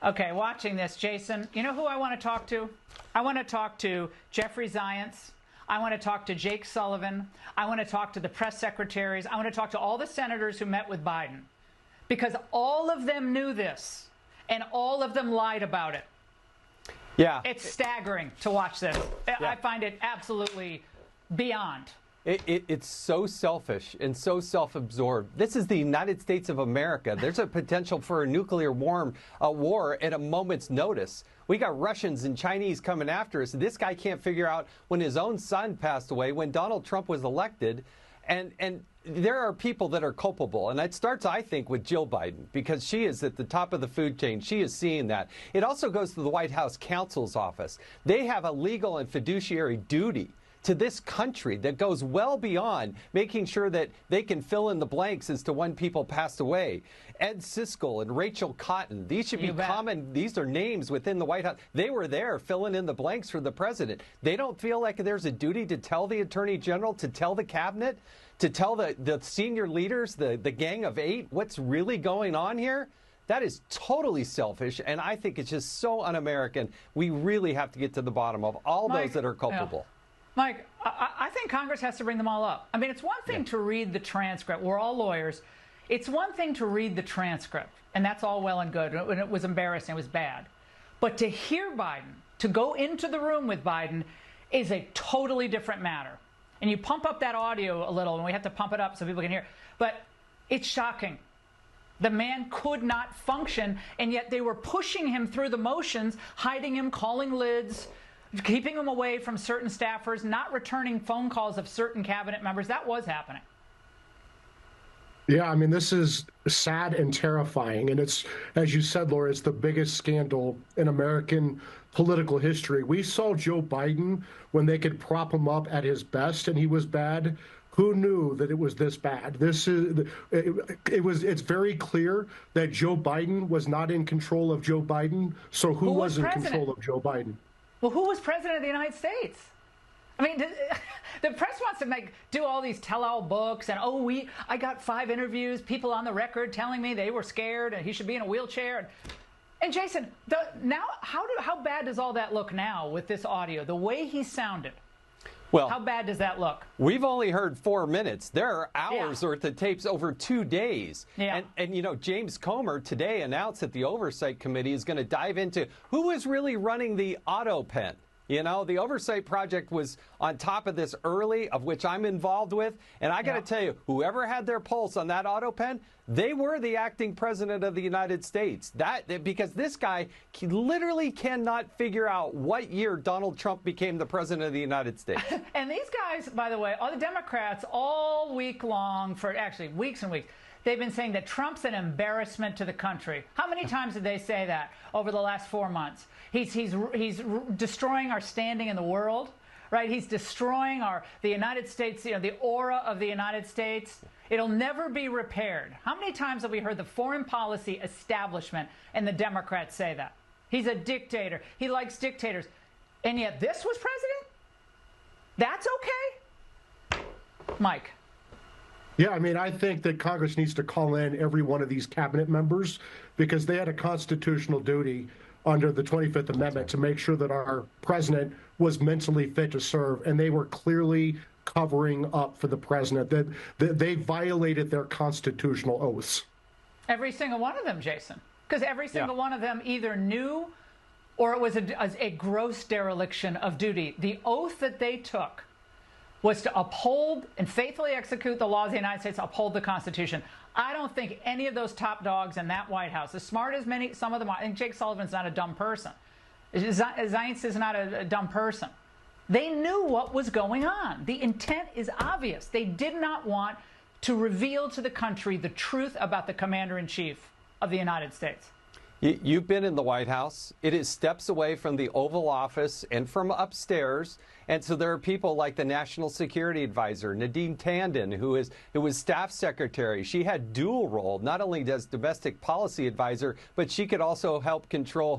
Okay, watching this, Jason, you know who I want to talk to? I want to talk to Jeffrey Zients. I want to talk to Jake Sullivan. I want to talk to the press secretaries. I want to talk to all the senators who met with Biden, because all of them knew this and all of them lied about it. Yeah. It's staggering to watch this. Yeah. I find it absolutely beyond. It's so selfish and so self-absorbed. This is the United States of America. There's a potential for a nuclear war at a moment's notice. We got Russians and Chinese coming after us. This guy can't figure out when his own son passed away, when Donald Trump was elected. And there are people that are culpable. And it starts, I think, with Jill Biden, because she is at the top of the food chain. She is seeing that. It also goes to the White House counsel's office. They have a legal and fiduciary duty to this country that goes well beyond making sure that they can fill in the blanks as to when people passed away. Ed Siskel and Rachel Cotton, these should be common. These are names within the White House. They were there filling in the blanks for the president. They don't feel like there's a duty to tell the Attorney General, to tell the cabinet, to tell the senior leaders, the Gang of Eight, what's really going on here? That is totally selfish, and I think it's just so un-American. We really have to get to the bottom of all those that are culpable. Yeah. Mike, I think Congress has to bring them all up. I mean, it's one thing to read the transcript. We're all lawyers. It's one thing to read the transcript, and that's all well and good. And it was embarrassing. It was bad. But to hear Biden, to go into the room with Biden, is a totally different matter. And you pump up that audio a little, and we have to pump it up so people can hear. But it's shocking. The man could not function, and yet they were pushing him through the motions, hiding him, calling lids, keeping him away from certain staffers, not returning phone calls of certain cabinet members. That was happening. Yeah, I mean, this is sad and terrifying. And it's, as you said, Laura, it's the biggest scandal in American political history. We saw Joe Biden when they could prop him up at his best and he was bad. Who knew that it was this bad? It's very clear that Joe Biden was not in control of Joe Biden. So who was in control of Joe Biden? Well, who was president of the United States? I mean, the press wants to do all these tell-all books and, I got 5 interviews, people on the record telling me they were scared and he should be in a wheelchair. And Jason, how bad does all that look now with this audio? The way he sounded. Well, how bad does that look? We've only heard 4 minutes. There are hours worth of tapes over 2 days. Yeah. And, you know, James Comer today announced that the Oversight Committee is going to dive into who is really running the auto pen. You know, the Oversight Project was on top of this early, of which I'm involved with. And I got to tell you, whoever had their pulse on that auto pen, they were the acting president of the United States. Because this guy literally cannot figure out what year Donald Trump became the president of the United States. And these guys, by the way, all the Democrats all week long, for actually weeks and weeks, they've been saying that Trump's an embarrassment to the country. How many times did they say that over the last 4 months? He's destroying our standing in the world, right? He's destroying the United States, the aura of the United States. It'll never be repaired. How many times have we heard the foreign policy establishment and the Democrats say that? He's a dictator. He likes dictators. And yet this was president? That's okay? Mike. Yeah, I mean, I think that Congress needs to call in every one of these cabinet members because they had a constitutional duty under the 25th Amendment to make sure that our president was mentally fit to serve, and they were clearly covering up for the president, that they violated their constitutional oaths. Every single one of them, Jason, because every single one of them either knew or it was a gross dereliction of duty. The oath that they took was to uphold and faithfully execute the laws of the United States, uphold the Constitution. I don't think any of those top dogs in that White House, as smart as some of them are, and Jake Sullivan's not a dumb person. Zients is not a dumb person. They knew what was going on. The intent is obvious. They did not want to reveal to the country the truth about the Commander-in-Chief of the United States. You've been in the White House. It is steps away from the Oval Office and from upstairs. And so there are people like the National Security Advisor, Nadine Tandon, who was staff secretary. She had dual role, not only as domestic policy advisor, but she could also help control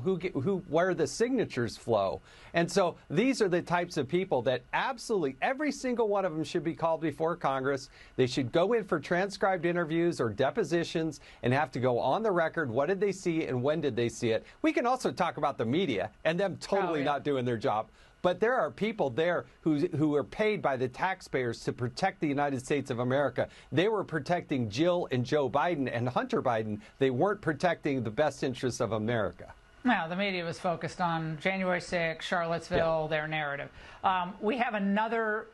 where the signatures flow. And so these are the types of people that absolutely every single one of them should be called before Congress. They should go in for transcribed interviews or depositions and have to go on the record. What did they see and when did they see it. We can also talk about the media and them totally not doing their job. But there are people there who are paid by the taxpayers to protect the United States of America. They were protecting Jill and Joe Biden and Hunter Biden. They weren't protecting the best interests of America. Now, the media was focused on January 6th, Charlottesville, their narrative. We have another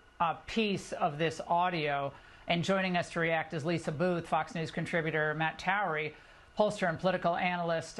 piece of this audio, and joining us to react is Lisa Booth, Fox News contributor, Matt Towery, pollster and political analyst.